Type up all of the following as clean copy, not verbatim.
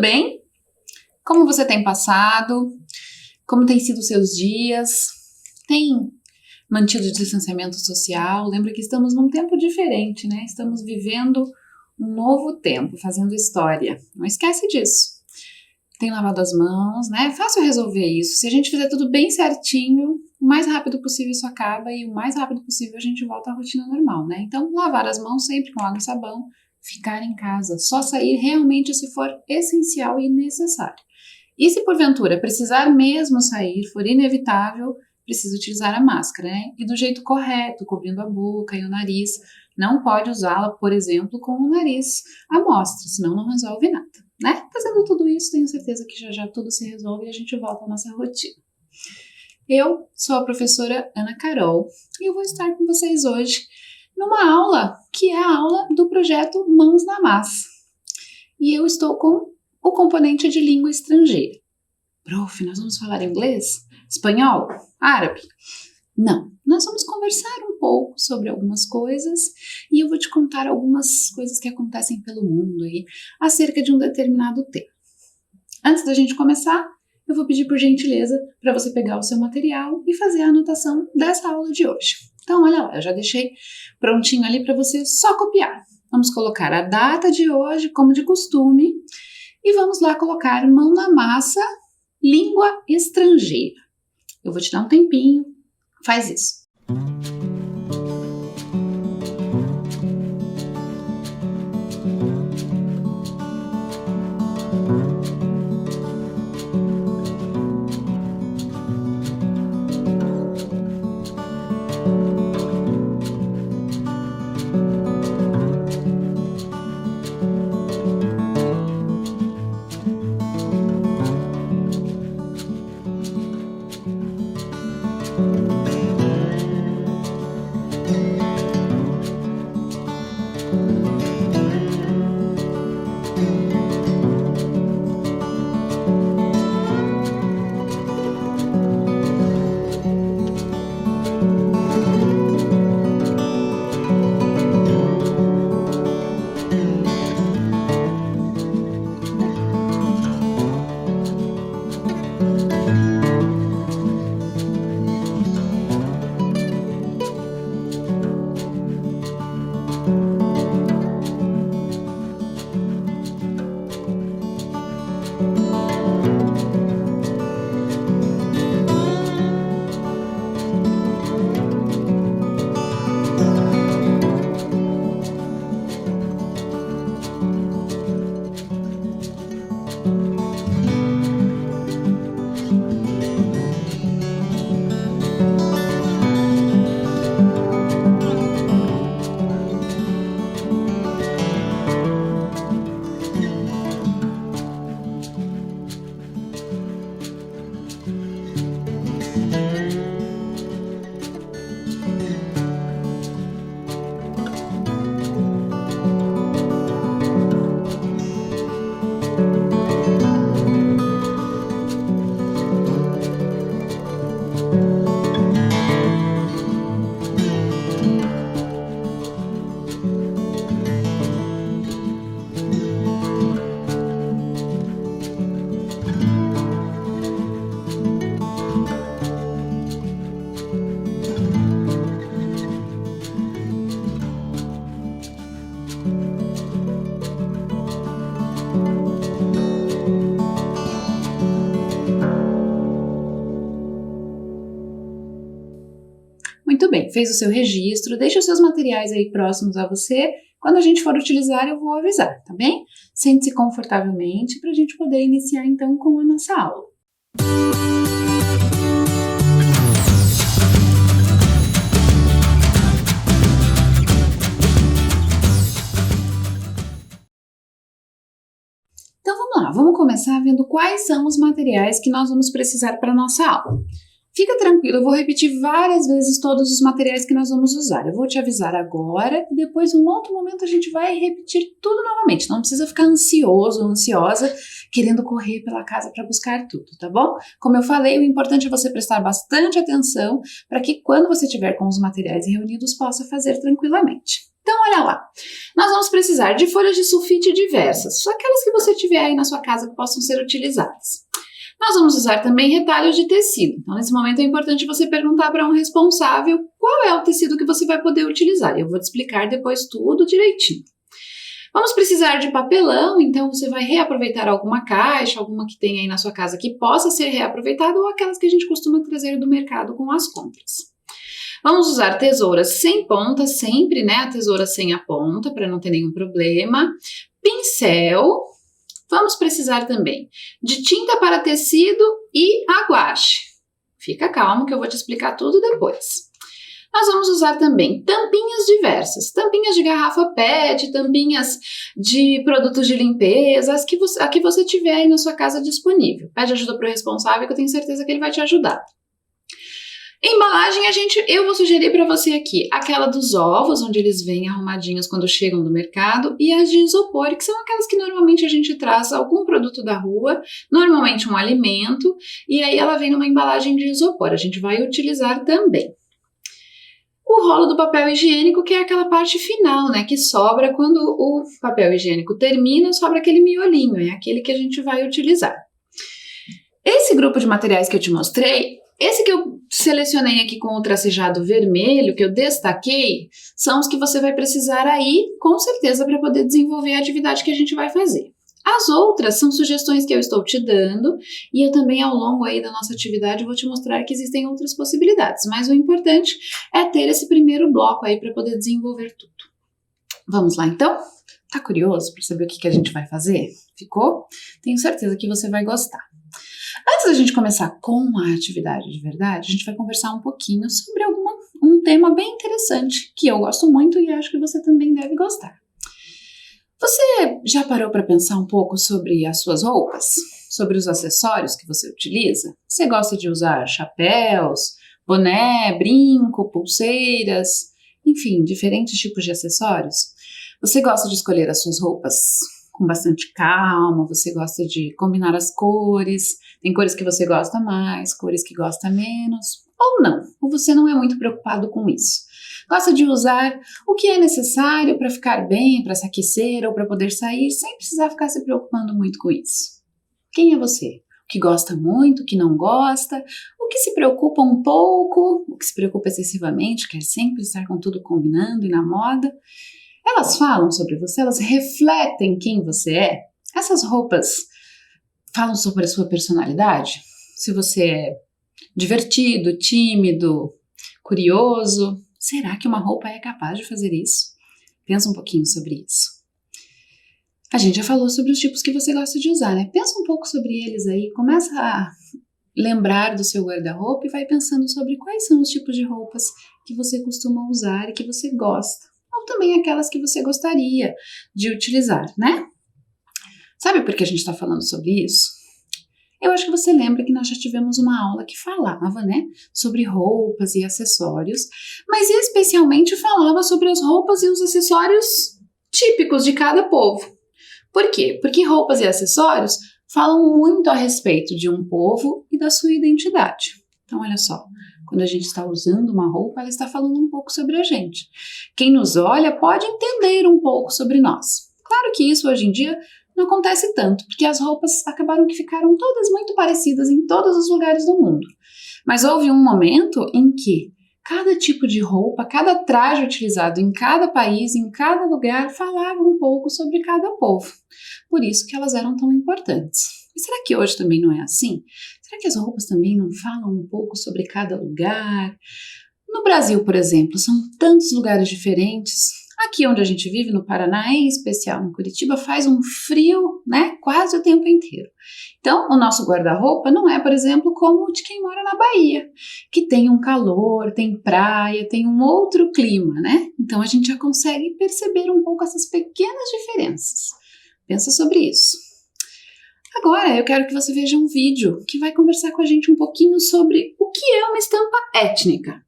bem? Como você tem passado? Como têm sido os seus dias? Tem mantido o distanciamento social? Lembra que estamos num tempo diferente, né? Estamos vivendo um novo tempo, fazendo história. Não esquece disso. Tem lavado as mãos, né? É fácil resolver isso. Se a gente fizer tudo bem certinho, o mais rápido possível isso acaba e o mais rápido possível a gente volta à rotina normal, né? Então, lavar as mãos sempre com água e sabão, ficar em casa, só sair realmente se for essencial e necessário. E se porventura precisar mesmo sair, for inevitável, precisa utilizar a máscara, né? E do jeito correto, cobrindo a boca e o nariz. Não pode usá-la, por exemplo, com o nariz à mostra, senão não resolve nada, né? Fazendo tudo isso, tenho certeza que já tudo se resolve e a gente volta à nossa rotina. Eu sou a professora Ana Carol e eu vou estar com vocês hoje numa aula que é a aula do projeto Mãos na Massa. E eu estou com o componente de língua estrangeira. Prof, nós vamos falar inglês? Espanhol? Árabe? Não, nós vamos conversar um pouco sobre algumas coisas e eu vou te contar algumas coisas que acontecem pelo mundo aí acerca de um determinado tema. Antes da gente começar, eu vou pedir por gentileza para você pegar o seu material e fazer a anotação dessa aula de hoje. Então, olha lá, eu já deixei prontinho ali para você só copiar. Vamos colocar a data de hoje, como de costume, e vamos lá colocar mão na massa, língua estrangeira. Eu vou te dar um tempinho, faz isso. Muito bem, fez o seu registro, deixa os seus materiais aí próximos a você. Quando a gente for utilizar, eu vou avisar, tá bem? Sente-se confortavelmente para a gente poder iniciar então com a nossa aula. Então vamos lá, vamos começar vendo quais são os materiais que nós vamos precisar para a nossa aula. Fica tranquilo, eu vou repetir várias vezes todos os materiais que nós vamos usar. Eu vou te avisar agora e depois, em um outro momento, a gente vai repetir tudo novamente. Não precisa ficar ansioso ou ansiosa, querendo correr pela casa para buscar tudo, tá bom? Como eu falei, o importante é você prestar bastante atenção para que quando você tiver com os materiais reunidos, possa fazer tranquilamente. Então, olha lá, nós vamos precisar de folhas de sulfite diversas, só aquelas que você tiver aí na sua casa que possam ser utilizadas. Nós vamos usar também retalhos de tecido. Então, nesse momento é importante você perguntar para um responsável qual é o tecido que você vai poder utilizar. Eu vou te explicar depois tudo direitinho. Vamos precisar de papelão, então você vai reaproveitar alguma caixa, alguma que tem aí na sua casa que possa ser reaproveitada ou aquelas que a gente costuma trazer do mercado com as compras. Vamos usar tesouras sem ponta, sempre, né? A tesoura sem a ponta, para não ter nenhum problema. Pincel. Vamos precisar também de tinta para tecido e a guache. Fica calmo que eu vou te explicar tudo depois. Nós vamos usar também tampinhas diversas, tampinhas de garrafa PET, tampinhas de produtos de limpeza, a que você tiver aí na sua casa disponível. Pede ajuda para o responsável que eu tenho certeza que ele vai te ajudar. Embalagem, eu vou sugerir para você aqui aquela dos ovos, onde eles vêm arrumadinhos quando chegam do mercado, e as de isopor, que são aquelas que normalmente a gente traz algum produto da rua, normalmente um alimento, e aí ela vem numa embalagem de isopor, a gente vai utilizar também. O rolo do papel higiênico, que é aquela parte final, né, que sobra quando o papel higiênico termina, sobra aquele miolinho, é aquele que a gente vai utilizar. Esse grupo de materiais que eu te mostrei, esse que eu selecionei aqui com o tracejado vermelho, que eu destaquei, são os que você vai precisar aí, com certeza, para poder desenvolver a atividade que a gente vai fazer. As outras são sugestões que eu estou te dando e eu também, ao longo aí da nossa atividade, vou te mostrar que existem outras possibilidades, mas o importante é ter esse primeiro bloco aí para poder desenvolver tudo. Vamos lá, então? Tá curioso para saber o que a gente vai fazer? Ficou? Tenho certeza que você vai gostar. Antes da gente começar com a atividade de verdade, a gente vai conversar um pouquinho sobre um tema bem interessante, que eu gosto muito e acho que você também deve gostar. Você já parou para pensar um pouco sobre as suas roupas? Sobre os acessórios que você utiliza? Você gosta de usar chapéus, boné, brinco, pulseiras, enfim, diferentes tipos de acessórios? Você gosta de escolher as suas roupas com bastante calma, você gosta de combinar as cores, tem cores que você gosta mais, cores que gosta menos, ou não, ou você não é muito preocupado com isso. Gosta de usar o que é necessário para ficar bem, para se aquecer ou para poder sair, sem precisar ficar se preocupando muito com isso. Quem é você? O que gosta muito, o que não gosta, o que se preocupa um pouco, o que se preocupa excessivamente, quer sempre estar com tudo combinando e na moda? Elas falam sobre você, elas refletem quem você é. Essas roupas falam sobre a sua personalidade? Se você é divertido, tímido, curioso, será que uma roupa é capaz de fazer isso? Pensa um pouquinho sobre isso. A gente já falou sobre os tipos que você gosta de usar, né? Pensa um pouco sobre eles aí, começa a lembrar do seu guarda-roupa e vai pensando sobre quais são os tipos de roupas que você costuma usar e que você gosta. Ou também aquelas que você gostaria de utilizar, né? Sabe por que a gente está falando sobre isso? Eu acho que você lembra que nós já tivemos uma aula que falava, né, sobre roupas e acessórios, mas especialmente falava sobre as roupas e os acessórios típicos de cada povo. Por quê? Porque roupas e acessórios falam muito a respeito de um povo e da sua identidade. Então, olha só. Quando a gente está usando uma roupa, ela está falando um pouco sobre a gente. Quem nos olha pode entender um pouco sobre nós. Claro que isso hoje em dia não acontece tanto, porque as roupas acabaram que ficaram todas muito parecidas em todos os lugares do mundo. Mas houve um momento em que cada tipo de roupa, cada traje utilizado em cada país, em cada lugar, falava um pouco sobre cada povo. Por isso que elas eram tão importantes. E será que hoje também não é assim? Será que as roupas também não falam um pouco sobre cada lugar? No Brasil, por exemplo, são tantos lugares diferentes. Aqui onde a gente vive, no Paraná, em especial em Curitiba, faz um frio, né, quase o tempo inteiro. Então, o nosso guarda-roupa não é, por exemplo, como o de quem mora na Bahia, que tem um calor, tem praia, tem um outro clima, né? Então, a gente já consegue perceber um pouco essas pequenas diferenças. Pensa sobre isso. Agora eu quero que você veja um vídeo que vai conversar com a gente um pouquinho sobre o que é uma estampa étnica.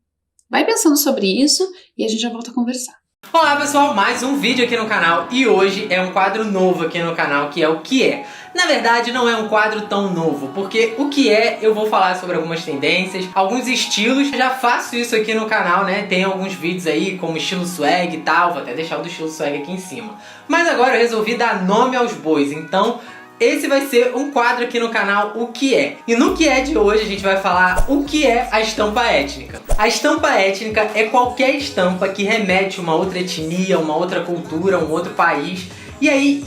Vai pensando sobre isso e a gente já volta a conversar. Olá pessoal, mais um vídeo aqui no canal e hoje é um quadro novo aqui no canal que é o que é. Na verdade não é um quadro tão novo, porque o que é eu vou falar sobre algumas tendências, alguns estilos. Eu já faço isso aqui no canal, né? Tem alguns vídeos aí como estilo swag e tal, vou até deixar o do estilo swag aqui em cima. Mas agora eu resolvi dar nome aos bois, então esse vai ser um quadro aqui no canal, o que é. E no que é de hoje a gente vai falar o que é a estampa étnica. A estampa étnica é qualquer estampa que remete a uma outra etnia, uma outra cultura, um outro país. E aí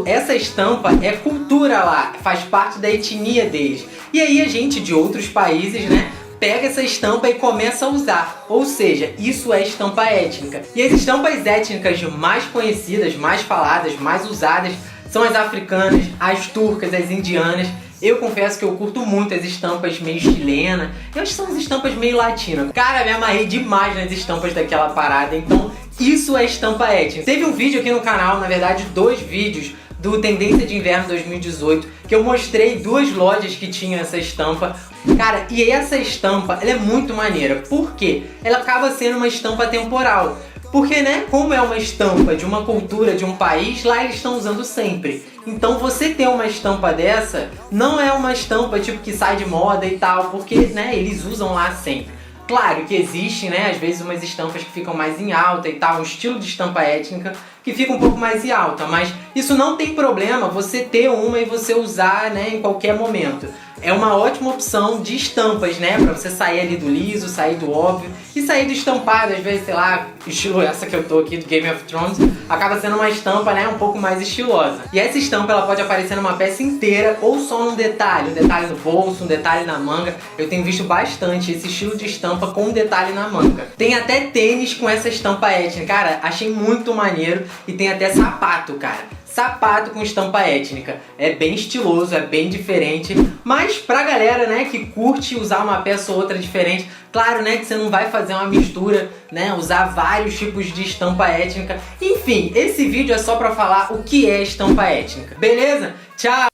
essa estampa é cultura lá, faz parte da etnia deles. E aí a gente de outros países, né, pega essa estampa e começa a usar. Ou seja, isso é estampa étnica. E as estampas étnicas mais conhecidas, mais faladas, mais usadas são as africanas, as turcas, as indianas. Eu confesso que eu curto muito as estampas meio chilena. Eu acho que são as estampas meio latinas. Cara, me amarrei demais nas estampas daquela parada. Então, isso é estampa étnica. Teve um vídeo aqui no canal, na verdade 2 vídeos, do Tendência de Inverno 2018, que eu mostrei 2 lojas que tinham essa estampa. Cara, e essa estampa, ela é muito maneira. Por quê? Ela acaba sendo uma estampa temporal. Porque, né, como é uma estampa de uma cultura, de um país, lá eles estão usando sempre. Então você ter uma estampa dessa, não é uma estampa tipo que sai de moda e tal, porque, né, eles usam lá sempre. Claro que existe, né, às vezes umas estampas que ficam mais em alta e tal, um estilo de estampa étnica que fica um pouco mais em alta, mas isso não tem problema você ter uma e você usar, né, em qualquer momento. É uma ótima opção de estampas, né, pra você sair ali do liso, sair do óbvio e sair do estampado, às vezes, sei lá, estilo essa que eu tô aqui do Game of Thrones, acaba sendo uma estampa, né, um pouco mais estilosa. E essa estampa, ela pode aparecer numa peça inteira ou só num detalhe, um detalhe no bolso, um detalhe na manga. Eu tenho visto bastante esse estilo de estampa com um detalhe na manga. Tem até tênis com essa estampa étnica, cara, achei muito maneiro, e tem até sapato, cara. Sapato com estampa étnica. É bem estiloso, é bem diferente. Mas pra galera, né, que curte usar uma peça ou outra diferente, claro, né, que você não vai fazer uma mistura, né, usar vários tipos de estampa étnica. Enfim, esse vídeo é só pra falar o que é estampa étnica. Beleza? Tchau!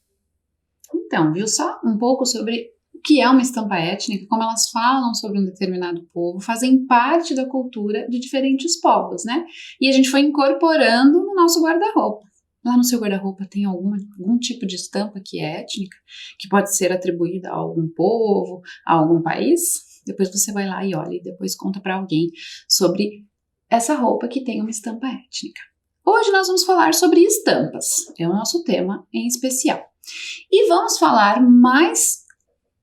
Então, viu só um pouco sobre o que é uma estampa étnica, como elas falam sobre um determinado povo, fazem parte da cultura de diferentes povos, né? E a gente foi incorporando no nosso guarda-roupa. Lá no seu guarda-roupa tem algum tipo de estampa que é étnica, que pode ser atribuída a algum povo, a algum país? Depois você vai lá e olha e depois conta para alguém sobre essa roupa que tem uma estampa étnica. Hoje nós vamos falar sobre estampas, é o nosso tema em especial. E vamos falar mais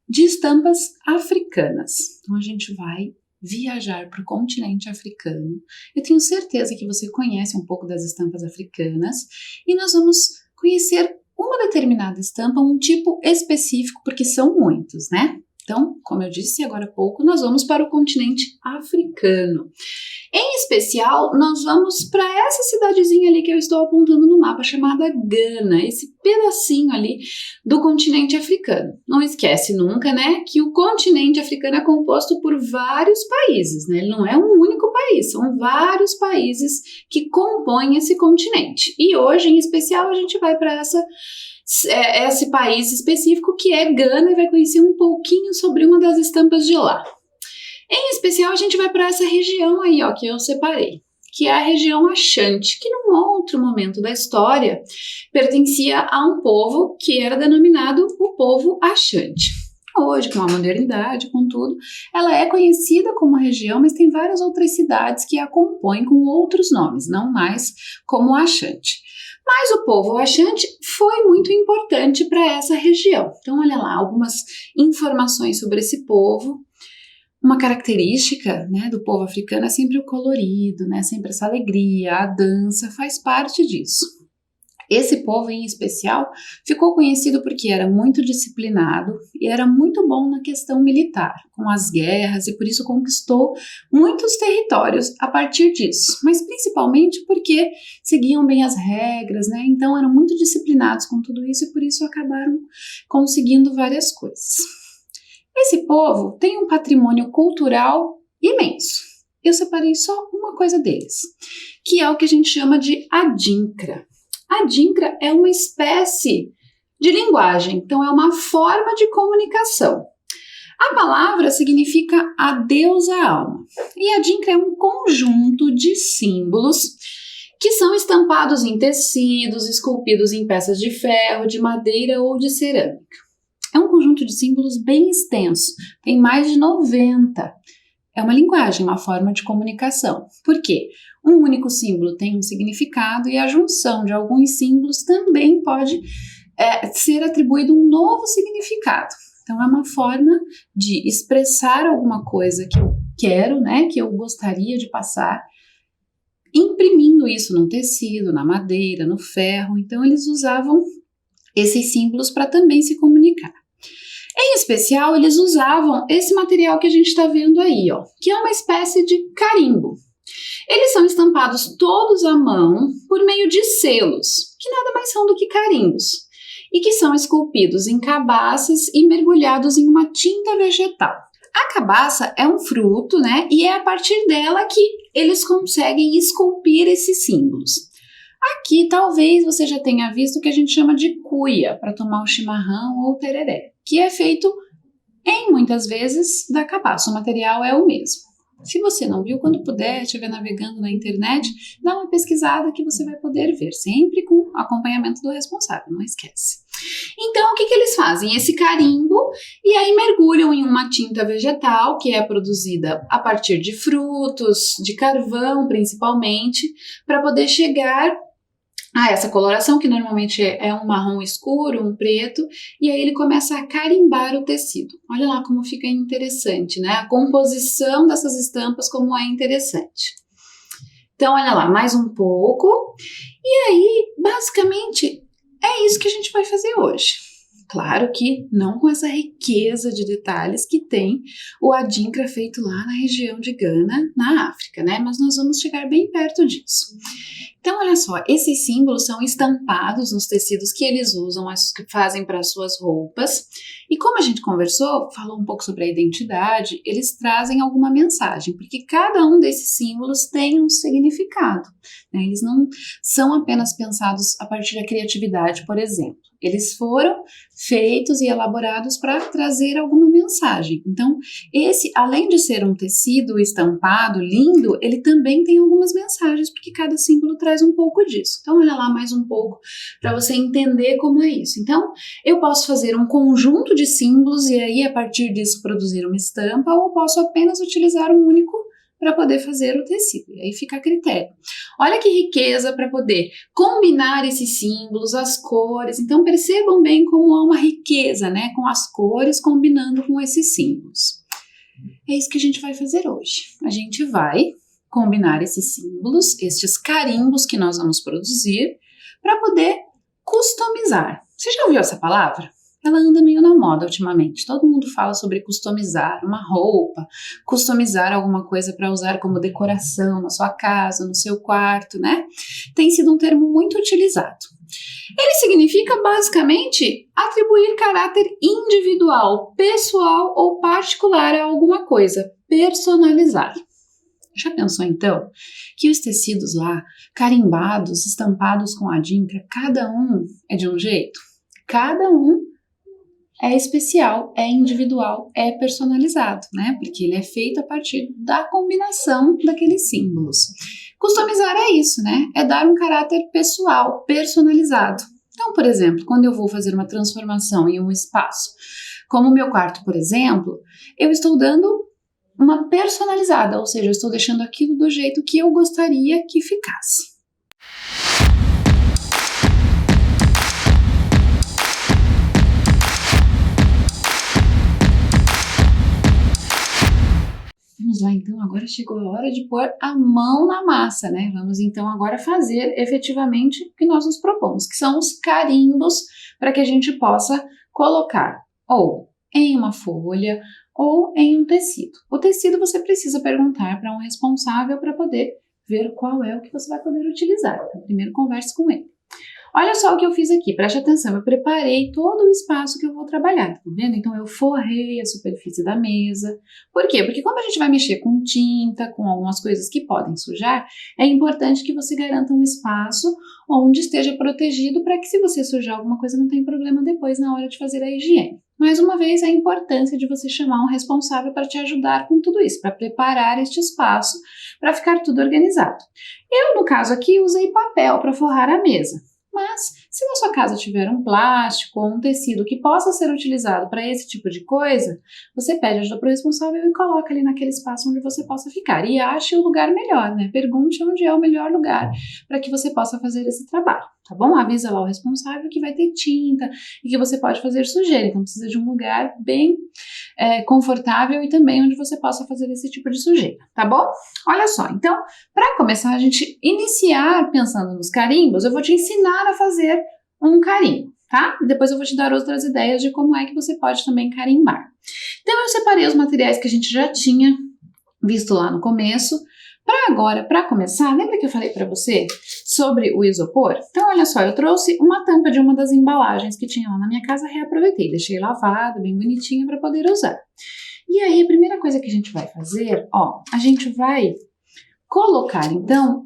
de estampas africanas. Então a gente vai viajar para o continente africano. Eu tenho certeza que você conhece um pouco das estampas africanas e nós vamos conhecer uma determinada estampa, um tipo específico, porque são muitos, né? Então, como eu disse agora há pouco, nós vamos para o continente africano. Em especial, nós vamos para essa cidadezinha ali que eu estou apontando no mapa, chamada Gana, esse pedacinho ali do continente africano. Não esquece nunca, né, que o continente africano é composto por vários países, né? Ele não é um único país, são vários países que compõem esse continente. E hoje, em especial, a gente vai para esse país específico que é Gana e vai conhecer um pouquinho sobre uma das estampas de lá. Em especial, a gente vai para essa região aí, ó, que eu separei, que é a região Ashanti, que num outro momento da história pertencia a um povo que era denominado o povo Ashanti. Hoje, com a modernidade, com tudo, ela é conhecida como região, mas tem várias outras cidades que a compõem com outros nomes, não mais como Ashanti. Mas o povo Ashanti foi muito importante para essa região. Então, olha lá, algumas informações sobre esse povo. Uma característica, né, do povo africano é sempre o colorido, né, sempre essa alegria, a dança faz parte disso. Esse povo em especial ficou conhecido porque era muito disciplinado e era muito bom na questão militar, com as guerras, e por isso conquistou muitos territórios a partir disso, mas principalmente porque seguiam bem as regras, né? Então eram muito disciplinados com tudo isso e por isso acabaram conseguindo várias coisas. Esse povo tem um patrimônio cultural imenso. Eu separei só uma coisa deles, que é o que a gente chama de adinkra. A adinkra é uma espécie de linguagem, então é uma forma de comunicação. A palavra significa a deusa alma, e adinkra é um conjunto de símbolos que são estampados em tecidos, esculpidos em peças de ferro, de madeira ou de cerâmica. É um conjunto de símbolos bem extenso, tem mais de 90. É uma linguagem, uma forma de comunicação. Por quê? Um único símbolo tem um significado e a junção de alguns símbolos também pode ser atribuído um novo significado. Então, é uma forma de expressar alguma coisa que eu quero, né, que eu gostaria de passar, imprimindo isso no tecido, na madeira, no ferro. Então, eles usavam esses símbolos para também se comunicar. Em especial, eles usavam esse material que a gente está vendo aí, ó, que é uma espécie de carimbo. Eles são estampados todos à mão por meio de selos, que nada mais são do que carimbos, e que são esculpidos em cabaças e mergulhados em uma tinta vegetal. A cabaça é um fruto, né? E é a partir dela que eles conseguem esculpir esses símbolos. Aqui talvez você já tenha visto o que a gente chama de cuia, para tomar o chimarrão ou o tereré, que é feito muitas vezes da cabaça, o material é o mesmo. Se você não viu, quando puder, estiver navegando na internet, dá uma pesquisada que você vai poder ver, sempre com acompanhamento do responsável, não esquece. Então, o que eles fazem? Esse carimbo, e aí mergulham em uma tinta vegetal, que é produzida a partir de frutos, de carvão principalmente, para poder chegar a essa coloração, que normalmente é um marrom escuro, um preto, e aí ele começa a carimbar o tecido. Olha lá como fica interessante, né? A composição dessas estampas, como é interessante. Então, olha lá, mais um pouco. E aí, basicamente, é isso que a gente vai fazer hoje. Claro que não com essa riqueza de detalhes que tem o adinkra feito lá na região de Gana, na África, né? Mas nós vamos chegar bem perto disso. Então, olha só, esses símbolos são estampados nos tecidos que eles usam, que fazem para as suas roupas. E como a gente conversou, falou um pouco sobre a identidade, eles trazem alguma mensagem, porque cada um desses símbolos tem um significado, né? Eles não são apenas pensados a partir da criatividade, por exemplo. Eles foram feitos e elaborados para trazer alguma mensagem. Então, esse, além de ser um tecido estampado, lindo, ele também tem algumas mensagens, porque cada símbolo traz um pouco disso. Então, olha lá mais um pouco para você entender como é isso. Então, eu posso fazer um conjunto de símbolos e aí, a partir disso, produzir uma estampa, ou posso apenas utilizar um único para poder fazer o tecido. E aí fica a critério. Olha que riqueza para poder combinar esses símbolos, as cores. Então percebam bem como há uma riqueza, né, com as cores combinando com esses símbolos. É isso que a gente vai fazer hoje. A gente vai combinar esses símbolos, estes carimbos que nós vamos produzir, para poder customizar. Você já ouviu essa palavra? Ela anda meio na moda ultimamente. Todo mundo fala sobre customizar uma roupa, customizar alguma coisa para usar como decoração na sua casa, no seu quarto, né? Tem sido um termo muito utilizado. Ele significa basicamente atribuir caráter individual, pessoal ou particular a alguma coisa, personalizar. Já pensou então que os tecidos lá, carimbados, estampados com adinkra, cada um é de um jeito? Cada um é especial, é individual, é personalizado, né? Porque ele é feito a partir da combinação daqueles símbolos. Customizar é isso, né? É dar um caráter pessoal, personalizado. Então, por exemplo, quando eu vou fazer uma transformação em um espaço, como o meu quarto, por exemplo, eu estou dando uma personalizada, ou seja, eu estou deixando aquilo do jeito que eu gostaria que ficasse. Vamos lá, então, agora chegou a hora de pôr a mão na massa, né? Vamos, então, agora fazer efetivamente o que nós nos propomos, que são os carimbos, para que a gente possa colocar ou em uma folha ou em um tecido. O tecido você precisa perguntar para um responsável para poder ver qual é o que você vai poder utilizar. Então, primeiro converse com ele. Olha só o que eu fiz aqui, preste atenção, eu preparei todo o espaço que eu vou trabalhar, tá vendo? Então eu forrei a superfície da mesa. Por quê? Porque quando a gente vai mexer com tinta, com algumas coisas que podem sujar, é importante que você garanta um espaço onde esteja protegido para que se você sujar alguma coisa não tenha problema depois na hora de fazer a higiene. Mais uma vez, a importância de você chamar um responsável para te ajudar com tudo isso, para preparar este espaço, para ficar tudo organizado. Eu, no caso aqui, usei papel para forrar a mesa. Mas, se na sua casa tiver um plástico ou um tecido que possa ser utilizado para esse tipo de coisa, você pede ajuda para o responsável e coloca ali naquele espaço onde você possa ficar. E ache o lugar melhor, né? Pergunte onde é o melhor lugar para que você possa fazer esse trabalho, tá bom? Avisa lá o responsável que vai ter tinta e que você pode fazer sujeira. Então, precisa de um lugar bem confortável e também onde você possa fazer esse tipo de sujeira, tá bom? Olha só, então, para começar a gente iniciar pensando nos carimbos, eu vou te ensinar a fazer um carimbo, tá? E depois eu vou te dar outras ideias de como é que você pode também carimbar. Então, eu separei os materiais que a gente já tinha visto lá no começo. Para agora, para começar, lembra que eu falei para você sobre o isopor? Então, olha só, eu trouxe uma tampa de uma das embalagens que tinha lá na minha casa, reaproveitei, deixei lavado, bem bonitinho para poder usar. E aí, a primeira coisa que a gente vai fazer, ó, a gente vai colocar, então,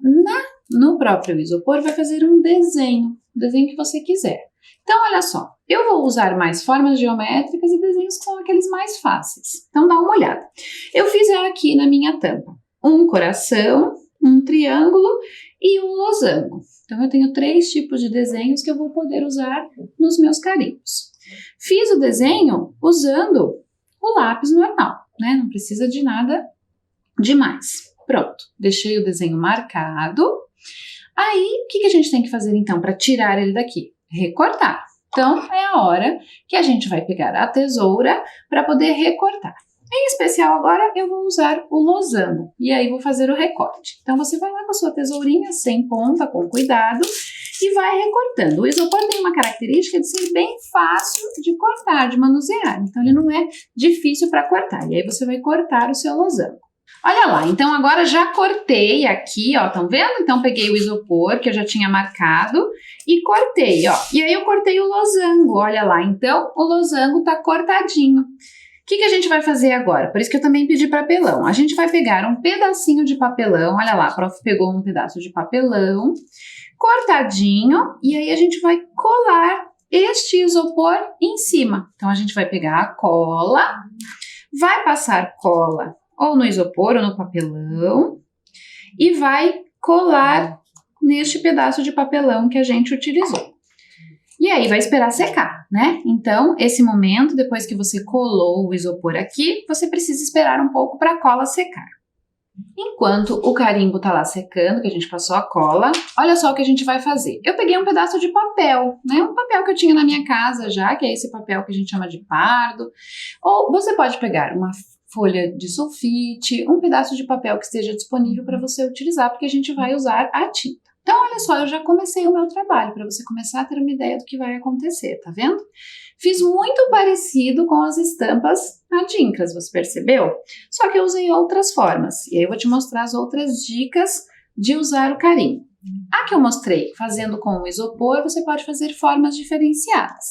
no próprio isopor, vai fazer um desenho que você quiser. Então, olha só, eu vou usar mais formas geométricas e desenhos que são aqueles mais fáceis. Então, dá uma olhada. Eu fiz aqui na minha tampa um coração, um triângulo e um losango. Então, eu tenho 3 tipos de desenhos que eu vou poder usar nos meus carimbos. Fiz o desenho usando o lápis normal, né? Não precisa de nada demais. Pronto, deixei o desenho marcado. Aí, o que a gente tem que fazer então para tirar ele daqui? Recortar. Então, é a hora que a gente vai pegar a tesoura para poder recortar. Em especial agora eu vou usar o losango e aí vou fazer o recorte. Então você vai lá com a sua tesourinha sem ponta, com cuidado e vai recortando. O isopor tem uma característica de ser bem fácil de cortar, de manusear. Então ele não é difícil para cortar. E aí você vai cortar o seu losango. Olha lá, então agora já cortei aqui, ó, estão vendo? Então peguei o isopor que eu já tinha marcado e cortei, ó. E aí eu cortei o losango, olha lá. Então o losango tá cortadinho. O que a gente vai fazer agora? Por isso que eu também pedi papelão. A gente vai pegar um pedacinho de papelão, olha lá, a prof pegou um pedaço de papelão, cortadinho, e aí a gente vai colar este isopor em cima. Então, a gente vai pegar a cola, vai passar cola ou no isopor ou no papelão, e vai colar neste pedaço de papelão que a gente utilizou. E aí vai esperar secar, né? Então, esse momento, depois que você colou o isopor aqui, você precisa esperar um pouco para a cola secar. Enquanto o carimbo tá lá secando, que a gente passou a cola, olha só o que a gente vai fazer. Eu peguei um pedaço de papel, né? Um papel que eu tinha na minha casa já, que é esse papel que a gente chama de pardo. Ou você pode pegar uma folha de sulfite, um pedaço de papel que esteja disponível para você utilizar, porque a gente vai usar a tinta. Então, olha só, eu já comecei o meu trabalho, para você começar a ter uma ideia do que vai acontecer, tá vendo? Fiz muito parecido com as estampas adinkras, você percebeu? Só que eu usei outras formas, e aí eu vou te mostrar as outras dicas de usar o carimbo. A que eu mostrei fazendo com o isopor, você pode fazer formas diferenciadas.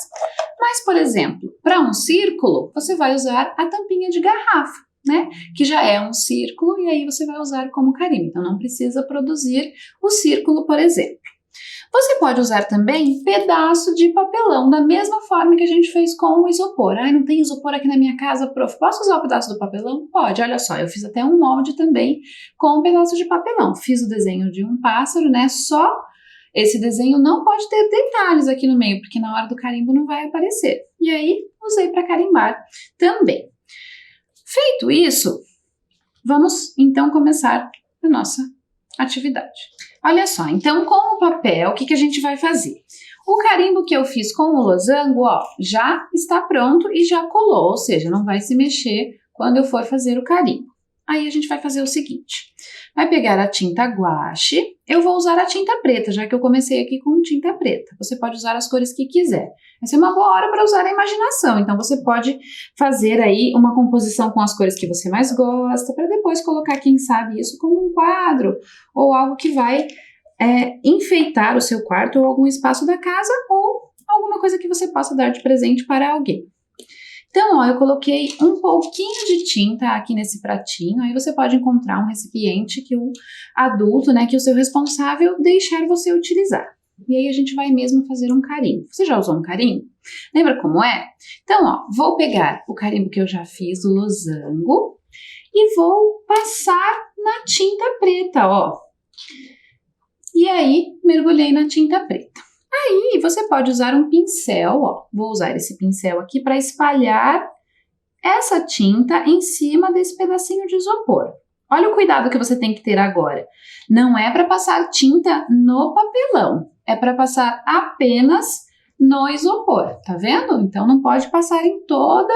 Mas, por exemplo, para um círculo, você vai usar a tampinha de garrafa, né? Que já é um círculo e aí você vai usar como carimbo. Então, não precisa produzir o círculo, por exemplo. Você pode usar também pedaço de papelão, da mesma forma que a gente fez com o isopor. Ah, não tem isopor aqui na minha casa, prof. Posso usar o pedaço do papelão? Pode, olha só, eu fiz até um molde também com um pedaço de papelão. Fiz o desenho de um pássaro, né? Só esse desenho não pode ter detalhes aqui no meio, porque na hora do carimbo não vai aparecer. E aí, usei para carimbar também. Feito isso, vamos então começar a nossa atividade. Olha só, então com o papel, o que a gente vai fazer? O carimbo que eu fiz com o losango, ó, já está pronto e já colou, ou seja, não vai se mexer quando eu for fazer o carimbo. Aí a gente vai fazer o seguinte, vai pegar a tinta guache, eu vou usar a tinta preta, já que eu comecei aqui com tinta preta. Você pode usar as cores que quiser. Essa é uma boa hora para usar a imaginação, então você pode fazer aí uma composição com as cores que você mais gosta, para depois colocar, quem sabe, isso como um quadro, ou algo que vai enfeitar o seu quarto ou algum espaço da casa ou alguma coisa que você possa dar de presente para alguém. Então, ó, eu coloquei um pouquinho de tinta aqui nesse pratinho, aí você pode encontrar um recipiente que o adulto, né, que o seu responsável deixar você utilizar. E aí a gente vai mesmo fazer um carimbo. Você já usou um carimbo? Lembra como é? Então, ó, vou pegar o carimbo que eu já fiz do losango e vou passar na tinta preta, ó. E aí, mergulhei na tinta preta. Aí, você pode usar um pincel, ó. Vou usar esse pincel aqui para espalhar essa tinta em cima desse pedacinho de isopor. Olha o cuidado que você tem que ter agora. Não é para passar tinta no papelão, é para passar apenas no isopor, tá vendo? Então, não pode passar em toda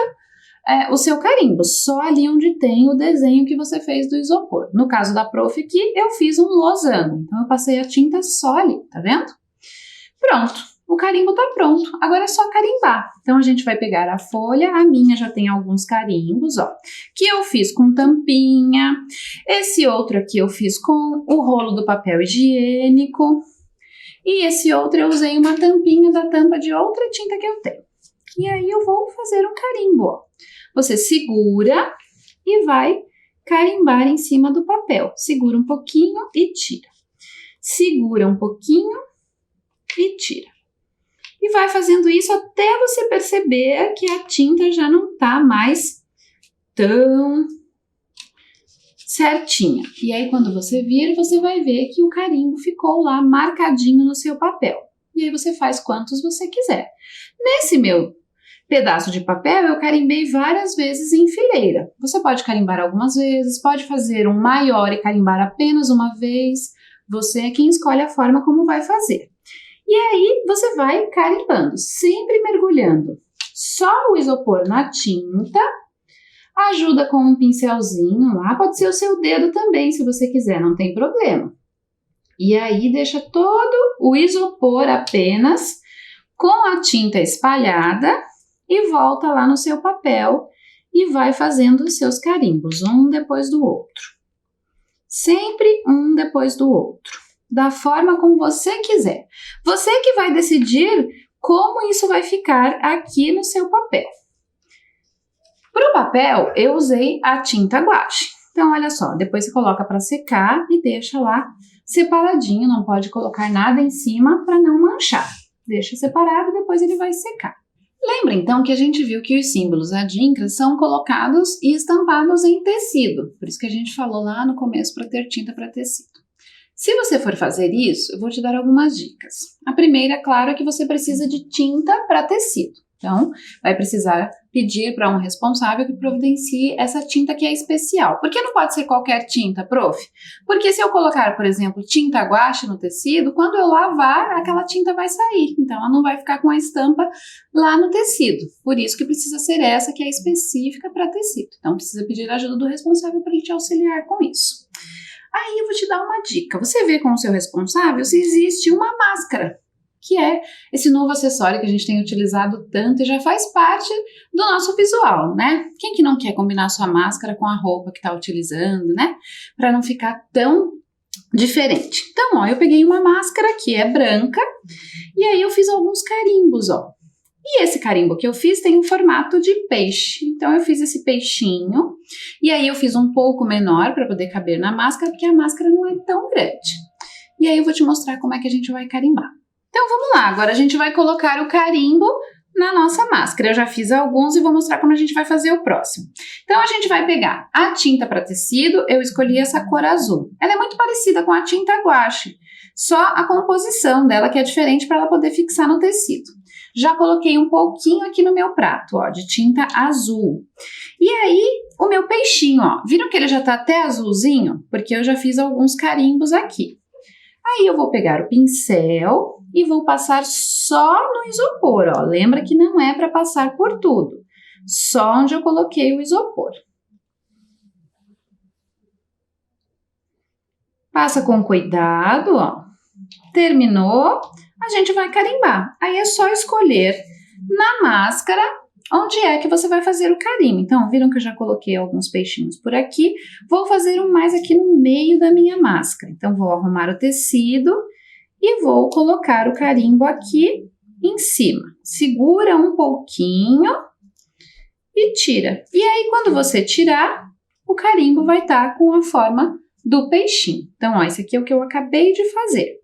o seu carimbo, só ali onde tem o desenho que você fez do isopor. No caso da prof aqui, eu fiz um losango, então eu passei a tinta só ali, tá vendo? Pronto, o carimbo tá pronto, agora é só carimbar. Então a gente vai pegar a folha, a minha já tem alguns carimbos, ó, que eu fiz com tampinha, esse outro aqui eu fiz com o rolo do papel higiênico, e esse outro eu usei uma tampinha da tampa de outra tinta que eu tenho. E aí eu vou fazer um carimbo, ó. Você segura e vai carimbar em cima do papel. Segura um pouquinho e tira. Segura um pouquinho e tira. E vai fazendo isso até você perceber que a tinta já não tá mais tão certinha. E aí, quando você vir, você vai ver que o carimbo ficou lá marcadinho no seu papel. E aí você faz quantos você quiser. Nesse meu pedaço de papel, eu carimbei várias vezes em fileira. Você pode carimbar algumas vezes, pode fazer um maior e carimbar apenas uma vez. Você é quem escolhe a forma como vai fazer. E aí, você vai carimbando, sempre mergulhando só o isopor na tinta, ajuda com um pincelzinho lá, pode ser o seu dedo também, se você quiser, não tem problema. E aí, deixa todo o isopor apenas com a tinta espalhada e volta lá no seu papel e vai fazendo os seus carimbos, um depois do outro. Sempre um depois do outro. Da forma como você quiser. Você que vai decidir como isso vai ficar aqui no seu papel. Para o papel, eu usei a tinta guache. Então, olha só, depois você coloca para secar e deixa lá separadinho, não pode colocar nada em cima para não manchar. Deixa separado e depois ele vai secar. Lembra então que a gente viu que os símbolos adinkras são colocados e estampados em tecido. Por isso que a gente falou lá no começo para ter tinta para tecido. Se você for fazer isso, eu vou te dar algumas dicas. A primeira, claro, é que você precisa de tinta para tecido. Então, vai precisar pedir para um responsável que providencie essa tinta que é especial. Por que não pode ser qualquer tinta, prof? Porque se eu colocar, por exemplo, tinta guache no tecido, quando eu lavar, aquela tinta vai sair. Então, ela não vai ficar com a estampa lá no tecido. Por isso que precisa ser essa que é específica para tecido. Então, precisa pedir a ajuda do responsável para ele te auxiliar com isso. Aí eu vou te dar uma dica. Você vê com o seu responsável se existe uma máscara, que é esse novo acessório que a gente tem utilizado tanto e já faz parte do nosso visual, né? Quem que não quer combinar sua máscara com a roupa que está utilizando, né? Para não ficar tão diferente. Então, ó, eu peguei uma máscara que é branca e aí eu fiz alguns carimbos, ó. E esse carimbo que eu fiz tem um formato de peixe. Então, eu fiz esse peixinho e aí eu fiz um pouco menor para poder caber na máscara, porque a máscara não é tão grande. E aí eu vou te mostrar como é que a gente vai carimbar. Então, vamos lá. Agora a gente vai colocar o carimbo na nossa máscara. Eu já fiz alguns e vou mostrar como a gente vai fazer o próximo. Então, a gente vai pegar a tinta para tecido. Eu escolhi essa cor azul. Ela é muito parecida com a tinta guache, só a composição dela que é diferente para ela poder fixar no tecido. Já coloquei um pouquinho aqui no meu prato, ó, de tinta azul. E aí, o meu peixinho, ó, viram que ele já tá até azulzinho? Porque eu já fiz alguns carimbos aqui. Aí eu vou pegar o pincel e vou passar só no isopor, ó. Lembra que não é para passar por tudo, só onde eu coloquei o isopor. Passa com cuidado, ó. Terminou, a gente vai carimbar. Aí é só escolher na máscara onde é que você vai fazer o carimbo. Então, viram que eu já coloquei alguns peixinhos por aqui. Vou fazer um mais aqui no meio da minha máscara. Então, vou arrumar o tecido e vou colocar o carimbo aqui em cima. Segura um pouquinho e tira. E aí, quando você tirar, o carimbo vai estar com a forma do peixinho. Então, ó, esse aqui é o que eu acabei de fazer.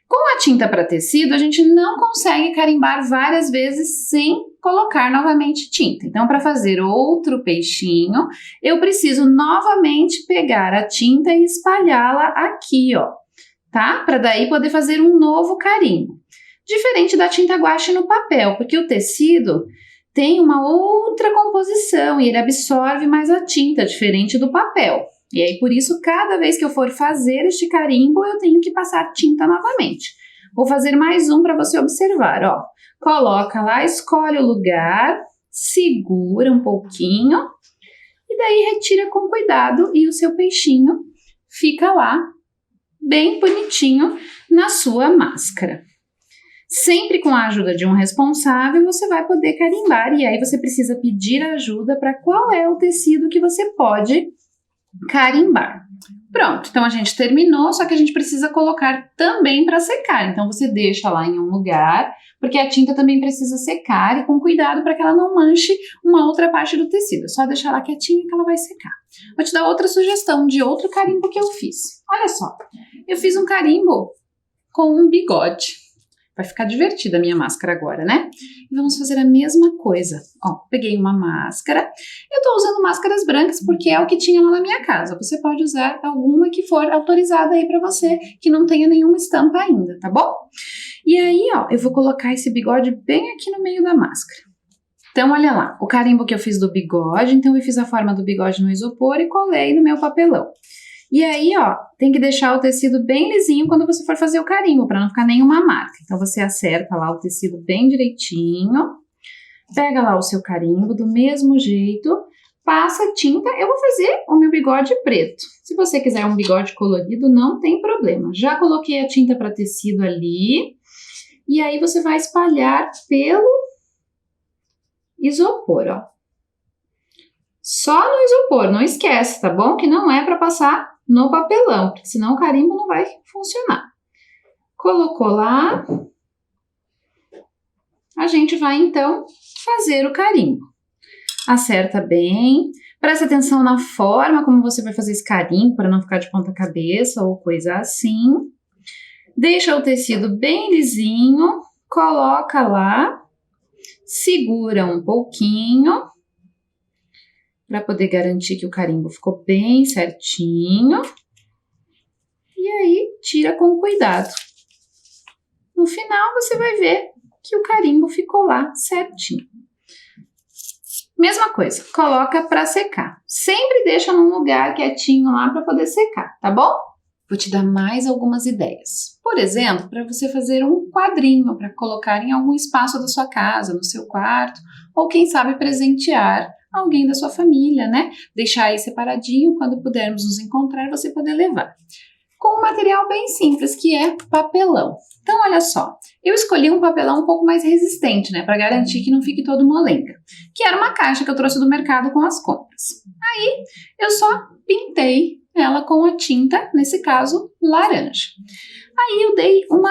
Com a tinta para tecido, a gente não consegue carimbar várias vezes sem colocar novamente tinta. Então, para fazer outro peixinho, eu preciso novamente pegar a tinta e espalhá-la aqui, ó, tá? Para daí poder fazer um novo carimbo. Diferente da tinta guache no papel, porque o tecido tem uma outra composição e ele absorve mais a tinta, diferente do papel. E aí, por isso, cada vez que eu for fazer este carimbo, eu tenho que passar tinta novamente. Vou fazer mais um para você observar, ó. Coloca lá, escolhe o lugar, segura um pouquinho e daí retira com cuidado e o seu peixinho fica lá bem bonitinho na sua máscara. Sempre com a ajuda de um responsável, você vai poder carimbar e aí você precisa pedir ajuda para qual é o tecido que você pode carimbar. Pronto, então a gente terminou, só que a gente precisa colocar também para secar. Então você deixa lá em um lugar, porque a tinta também precisa secar e com cuidado para que ela não manche uma outra parte do tecido. É só deixar lá quietinha que ela vai secar. Vou te dar outra sugestão de outro carimbo que eu fiz. Olha só, eu fiz um carimbo com um bigode. Vai ficar divertida a minha máscara agora, né? E vamos fazer a mesma coisa. Ó, peguei uma máscara. Eu tô usando máscaras brancas porque é o que tinha lá na minha casa. Você pode usar alguma que for autorizada aí pra você, que não tenha nenhuma estampa ainda, tá bom? E aí, ó, eu vou colocar esse bigode bem aqui no meio da máscara. Então, olha lá, o carimbo que eu fiz do bigode. Então, eu fiz a forma do bigode no isopor e colei no meu papelão. E aí, ó, tem que deixar o tecido bem lisinho quando você for fazer o carimbo, para não ficar nenhuma marca. Então, você acerta lá o tecido bem direitinho, pega lá o seu carimbo do mesmo jeito, passa tinta. Eu vou fazer o meu bigode preto. Se você quiser um bigode colorido, não tem problema. Já coloquei a tinta para tecido ali. E aí, você vai espalhar pelo isopor, ó. Só no isopor, não esquece, tá bom? Que não é para passar no papelão, porque senão o carimbo não vai funcionar. Colocou lá, a gente vai então fazer o carimbo. Acerta bem, presta atenção na forma como você vai fazer esse carimbo para não ficar de ponta cabeça ou coisa assim. Deixa o tecido bem lisinho, coloca lá, segura um pouquinho para poder garantir que o carimbo ficou bem certinho. E aí, tira com cuidado. No final, você vai ver que o carimbo ficou lá certinho. Mesma coisa, coloca para secar. Sempre deixa num lugar quietinho lá para poder secar, tá bom? Vou te dar mais algumas ideias. Por exemplo, para você fazer um quadrinho para colocar em algum espaço da sua casa, no seu quarto, ou quem sabe presentear alguém da sua família, né? Deixar aí separadinho, quando pudermos nos encontrar, você poder levar. Com um material bem simples, que é papelão. Então, olha só, eu escolhi um papelão um pouco mais resistente, né? Para garantir que não fique todo molenga. Que era uma caixa que eu trouxe do mercado com as compras. Aí, eu só pintei ela com a tinta, nesse caso, laranja. Aí, eu dei uma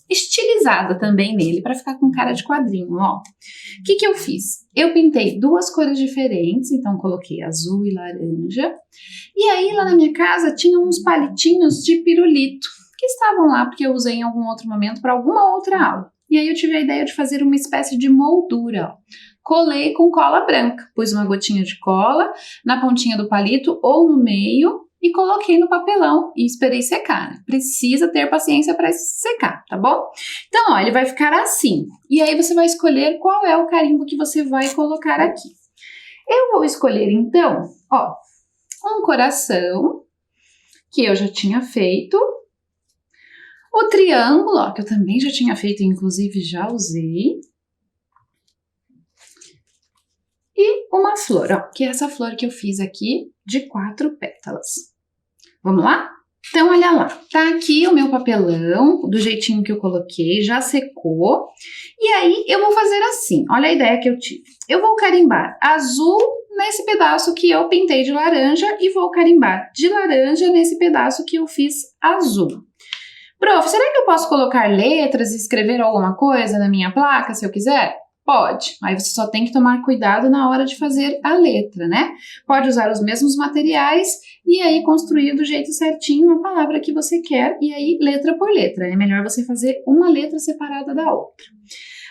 estilizada também nele, para ficar com cara de quadrinho, ó. O que que eu fiz? Eu pintei duas cores diferentes, então coloquei azul e laranja. E aí, lá na minha casa, tinha uns palitinhos de pirulito, que estavam lá porque eu usei em algum outro momento para alguma outra aula. E aí, eu tive a ideia de fazer uma espécie de moldura, ó. Colei com cola branca, pus uma gotinha de cola na pontinha do palito ou no meio, e coloquei no papelão e esperei secar. Precisa ter paciência para secar, tá bom? Então, ó, ele vai ficar assim. E aí você vai escolher qual é o carimbo que você vai colocar aqui. Eu vou escolher, então, ó, um coração, que eu já tinha feito. O triângulo, ó, que eu também já tinha feito, inclusive já usei. E uma flor, ó, que é essa flor que eu fiz aqui de 4 pétalas. Vamos lá? Então, olha lá, tá aqui o meu papelão, do jeitinho que eu coloquei, já secou. E aí, eu vou fazer assim, olha a ideia que eu tive. Eu vou carimbar azul nesse pedaço que eu pintei de laranja e vou carimbar de laranja nesse pedaço que eu fiz azul. Prof, será que eu posso colocar letras e escrever alguma coisa na minha placa se eu quiser? Pode, aí você só tem que tomar cuidado na hora de fazer a letra, né? Pode usar os mesmos materiais e aí construir do jeito certinho a palavra que você quer e aí letra por letra. É melhor você fazer uma letra separada da outra.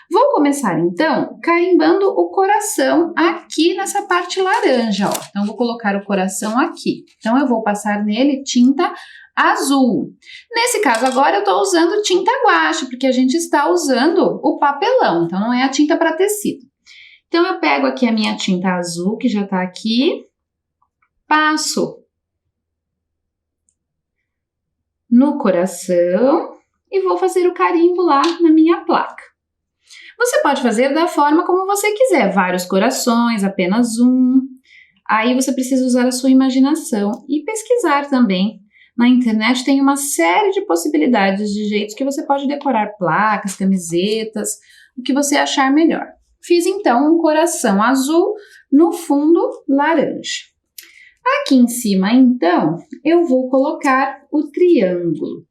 Vou começar então carimbando o coração aqui nessa parte laranja, ó. Então vou colocar o coração aqui. Então eu vou passar nele tinta azul. Nesse caso agora eu estou usando tinta guache, porque a gente está usando o papelão, então não é a tinta para tecido. Então eu pego aqui a minha tinta azul, que já está aqui, passo no coração e vou fazer o carimbo lá na minha placa. Você pode fazer da forma como você quiser, vários corações, apenas um. Aí você precisa usar a sua imaginação e pesquisar também. Na internet tem uma série de possibilidades de jeitos que você pode decorar placas, camisetas, o que você achar melhor. Fiz então um coração azul no fundo laranja. Aqui em cima, então, eu vou colocar o triângulo.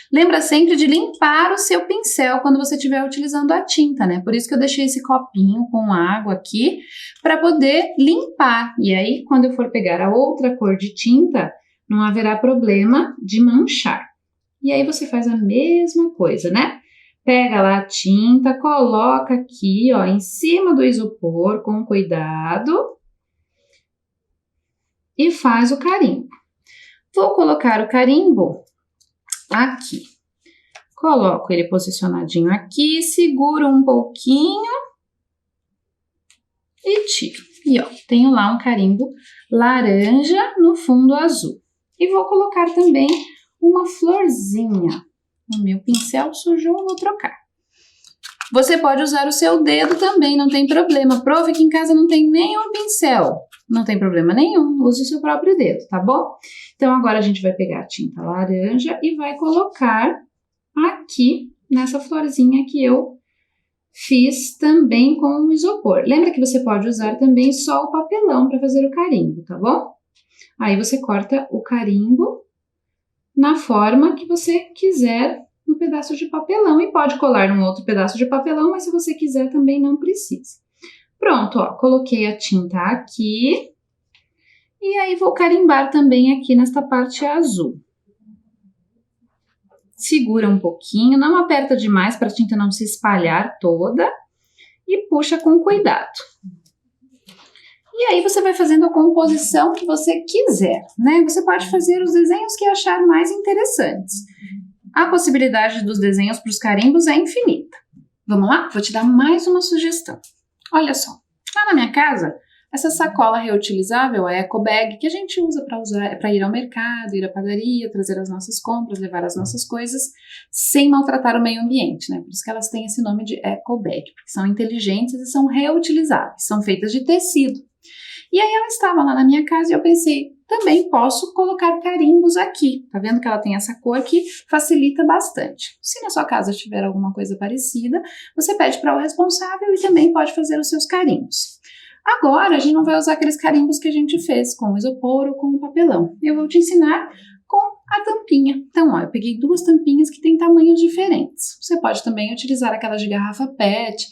Lembra sempre de limpar o seu pincel quando você estiver utilizando a tinta, né? Por isso que eu deixei esse copinho com água aqui, para poder limpar. E aí, quando eu for pegar a outra cor de tinta, não haverá problema de manchar. E aí você faz a mesma coisa, né? Pega lá a tinta, coloca aqui, ó, em cima do isopor com cuidado e faz o carimbo. Vou colocar o carimbo aqui. Coloco ele posicionadinho aqui, seguro um pouquinho e tiro. E ó, tenho lá um carimbo laranja no fundo azul. E vou colocar também uma florzinha. O meu pincel sujou, eu vou trocar. Você pode usar o seu dedo também, não tem problema. Prove que em casa não tem nenhum pincel. Não tem problema nenhum, use o seu próprio dedo, tá bom? Então agora a gente vai pegar a tinta laranja e vai colocar aqui nessa florzinha que eu fiz também com o isopor. Lembra que você pode usar também só o papelão para fazer o carimbo, tá bom? Aí você corta o carimbo na forma que você quiser no pedaço de papelão e pode colar num outro pedaço de papelão, mas se você quiser também não precisa. Pronto, ó, coloquei a tinta aqui e aí vou carimbar também aqui nesta parte azul. Segura um pouquinho, não aperta demais para a tinta não se espalhar toda e puxa com cuidado. E aí você vai fazendo a composição que você quiser, né? Você pode fazer os desenhos que achar mais interessantes. A possibilidade dos desenhos para os carimbos é infinita. Vamos lá? Vou te dar mais uma sugestão. Olha só, lá na minha casa, essa sacola reutilizável, a Eco Bag, que a gente usa para ir ao mercado, ir à padaria, trazer as nossas compras, levar as nossas coisas, sem maltratar o meio ambiente, né? Por isso que elas têm esse nome de Eco Bag, porque são inteligentes e são reutilizáveis, são feitas de tecido. E aí ela estava lá na minha casa e eu pensei, também posso colocar carimbos aqui. Tá vendo que ela tem essa cor que facilita bastante. Se na sua casa tiver alguma coisa parecida, você pede para o responsável e também pode fazer os seus carimbos. Agora a gente não vai usar aqueles carimbos que a gente fez com o isopor ou com o papelão. Eu vou te ensinar com a tampinha. Então, ó, eu peguei duas tampinhas que têm tamanhos diferentes. Você pode também utilizar aquelas de garrafa PET,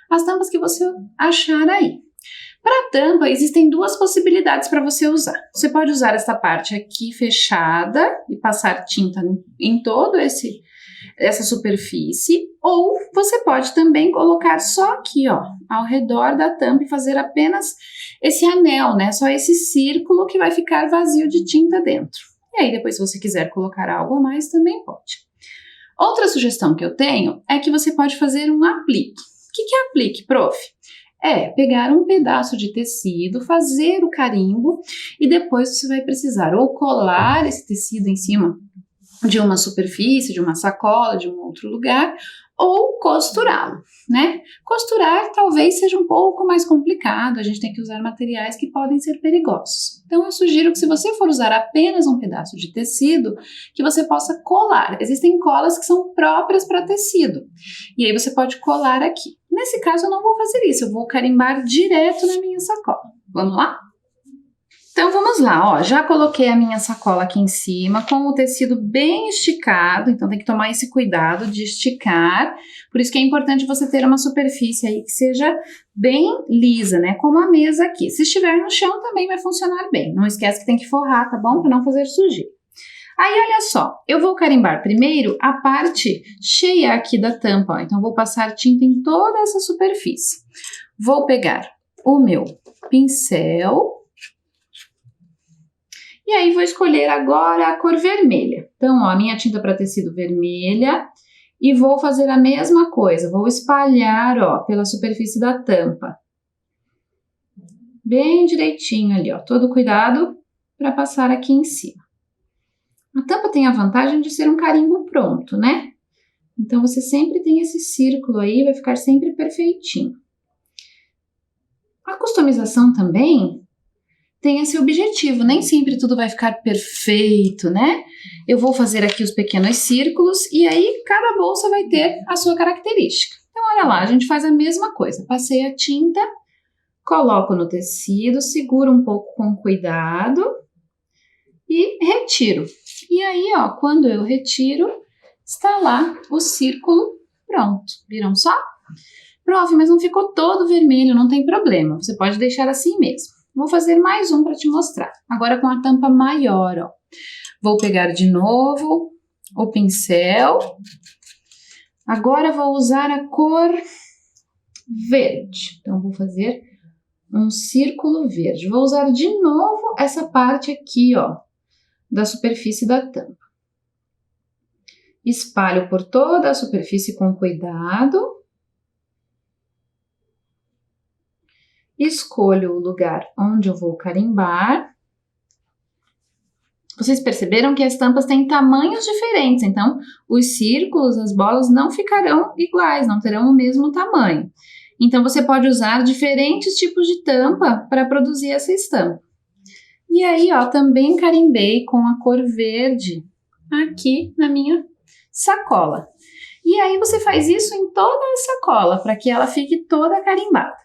as tampas que você achar aí. Para tampa, existem duas possibilidades para você usar. Você pode usar essa parte aqui fechada e passar tinta em todo essa superfície, ou você pode também colocar só aqui, ó, ao redor da tampa e fazer apenas esse anel, né? Só esse círculo que vai ficar vazio de tinta dentro. E aí, depois, se você quiser colocar algo a mais, também pode. Outra sugestão que eu tenho é que você pode fazer um aplique. O que é aplique, prof? É pegar um pedaço de tecido, fazer o carimbo e depois você vai precisar ou colar esse tecido em cima de uma superfície, de uma sacola, de um outro lugar, ou costurá-lo, né? Costurar talvez seja um pouco mais complicado, a gente tem que usar materiais que podem ser perigosos. Então eu sugiro que se você for usar apenas um pedaço de tecido, que você possa colar. Existem colas que são próprias para tecido, e aí você pode colar aqui. Nesse caso eu não vou fazer isso, eu vou carimbar direto na minha sacola. Vamos lá? Então vamos lá, ó, já coloquei a minha sacola aqui em cima com o tecido bem esticado, então tem que tomar esse cuidado de esticar, por isso que é importante você ter uma superfície aí que seja bem lisa, né, como a mesa aqui. Se estiver no chão também vai funcionar bem, não esquece que tem que forrar, tá bom? Para não fazer sujeira. Aí olha só, eu vou carimbar primeiro a parte cheia aqui da tampa, ó, então vou passar tinta em toda essa superfície. Vou pegar o meu pincel. E aí vou escolher agora a cor vermelha. Então, ó, a minha tinta para tecido vermelha e vou fazer a mesma coisa. Vou espalhar, ó, pela superfície da tampa. Bem direitinho ali, ó. Todo cuidado para passar aqui em cima. A tampa tem a vantagem de ser um carimbo pronto, né? Então, você sempre tem esse círculo aí, vai ficar sempre perfeitinho. A customização também tem esse objetivo, nem sempre tudo vai ficar perfeito, né? Eu vou fazer aqui os pequenos círculos e aí cada bolsa vai ter a sua característica. Então, olha lá, a gente faz a mesma coisa. Passei a tinta, coloco no tecido, seguro um pouco com cuidado e retiro. E aí, ó, quando eu retiro, está lá o círculo pronto. Viram só? Prof, mas não ficou todo vermelho, não tem problema. Você pode deixar assim mesmo. Vou fazer mais um para te mostrar, agora com a tampa maior, ó. Vou pegar de novo o pincel, agora vou usar a cor verde, então vou fazer um círculo verde. Vou usar de novo essa parte aqui, ó, da superfície da tampa. Espalho por toda a superfície com cuidado. Escolho o lugar onde eu vou carimbar. Vocês perceberam que as tampas têm tamanhos diferentes, então os círculos, as bolas não ficarão iguais, não terão o mesmo tamanho. Então você pode usar diferentes tipos de tampa para produzir essa estampa. E aí, ó, também carimbei com a cor verde aqui na minha sacola. E aí você faz isso em toda a sacola, para que ela fique toda carimbada.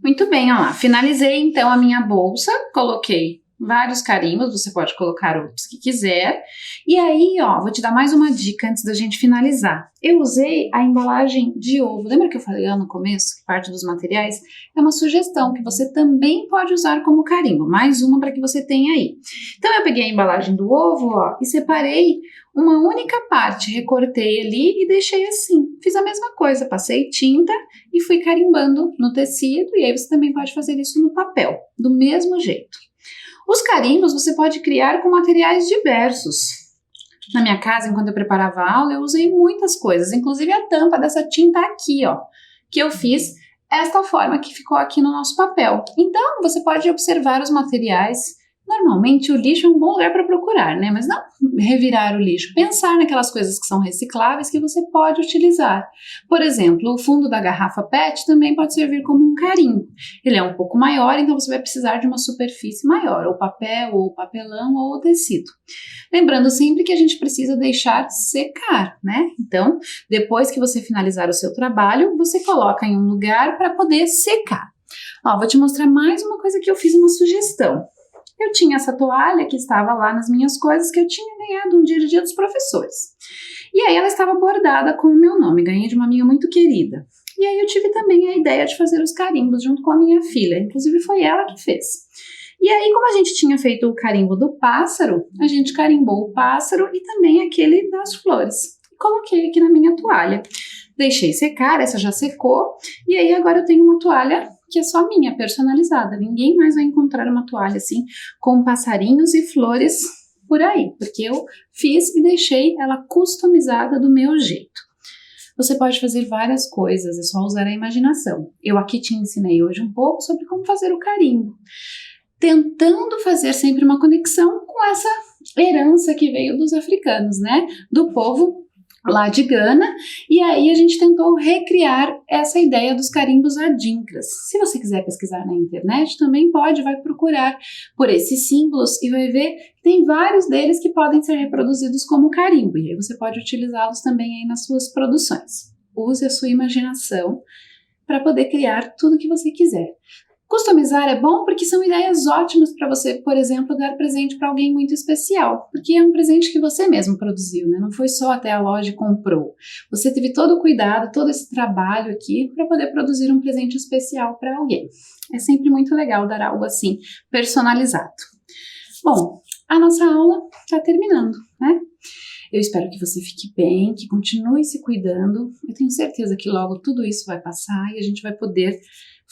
Muito bem, ó lá, finalizei então a minha bolsa, coloquei vários carimbos, você pode colocar outros que quiser. E aí, ó, vou te dar mais uma dica antes da gente finalizar. Eu usei a embalagem de ovo. Lembra que eu falei lá no começo que parte dos materiais é uma sugestão que você também pode usar como carimbo. Mais uma para que você tenha aí. Então, eu peguei a embalagem do ovo, ó, e separei uma única parte, recortei ali e deixei assim. Fiz a mesma coisa, passei tinta e fui carimbando no tecido. E aí você também pode fazer isso no papel, do mesmo jeito. Os carimbos você pode criar com materiais diversos. Na minha casa, enquanto eu preparava a aula, eu usei muitas coisas, inclusive a tampa dessa tinta aqui, ó, que eu fiz esta forma que ficou aqui no nosso papel. Então, você pode observar os materiais. Normalmente, o lixo é um bom lugar para procurar, né? Mas não revirar o lixo. Pensar naquelas coisas que são recicláveis que você pode utilizar. Por exemplo, o fundo da garrafa PET também pode servir como um carimbo. Ele é um pouco maior, então você vai precisar de uma superfície maior, ou papel, ou papelão, ou tecido. Lembrando sempre que a gente precisa deixar secar, né? Então, depois que você finalizar o seu trabalho, você coloca em um lugar para poder secar. Ó, vou te mostrar mais uma coisa que eu fiz, uma sugestão. Eu tinha essa toalha que estava lá nas minhas coisas que eu tinha ganhado um dia dos professores. E aí ela estava bordada com o meu nome, ganhei de uma amiga muito querida. E aí eu tive também a ideia de fazer os carimbos junto com a minha filha, inclusive foi ela que fez. E aí, como a gente tinha feito o carimbo do pássaro, a gente carimbou o pássaro e também aquele das flores. Coloquei aqui na minha toalha. Deixei secar, essa já secou, e aí agora eu tenho uma toalha que é só minha, personalizada. Ninguém mais vai encontrar uma toalha assim, com passarinhos e flores por aí, porque eu fiz e deixei ela customizada do meu jeito. Você pode fazer várias coisas, é só usar a imaginação. Eu aqui te ensinei hoje um pouco sobre como fazer o carimbo, tentando fazer sempre uma conexão com essa herança que veio dos africanos, né? Do povo lá de Gana, e aí a gente tentou recriar essa ideia dos carimbos adinkras. Se você quiser pesquisar na internet, também pode, vai procurar por esses símbolos e vai ver que tem vários deles que podem ser reproduzidos como carimbo, e aí você pode utilizá-los também aí nas suas produções. Use a sua imaginação para poder criar tudo que você quiser. Customizar é bom porque são ideias ótimas para você, por exemplo, dar presente para alguém muito especial, porque é um presente que você mesmo produziu, né? Não foi só até a loja e comprou. Você teve todo o cuidado, todo esse trabalho aqui para poder produzir um presente especial para alguém. É sempre muito legal dar algo assim, personalizado. Bom, a nossa aula está terminando, né? Eu espero que você fique bem, que continue se cuidando. Eu tenho certeza que logo tudo isso vai passar e a gente vai poder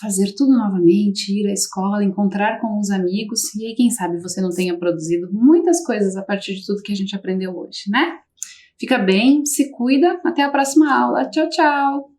fazer tudo novamente, ir à escola, encontrar com os amigos e aí quem sabe você não tenha produzido muitas coisas a partir de tudo que a gente aprendeu hoje, né? Fica bem, se cuida, até a próxima aula. Tchau, tchau!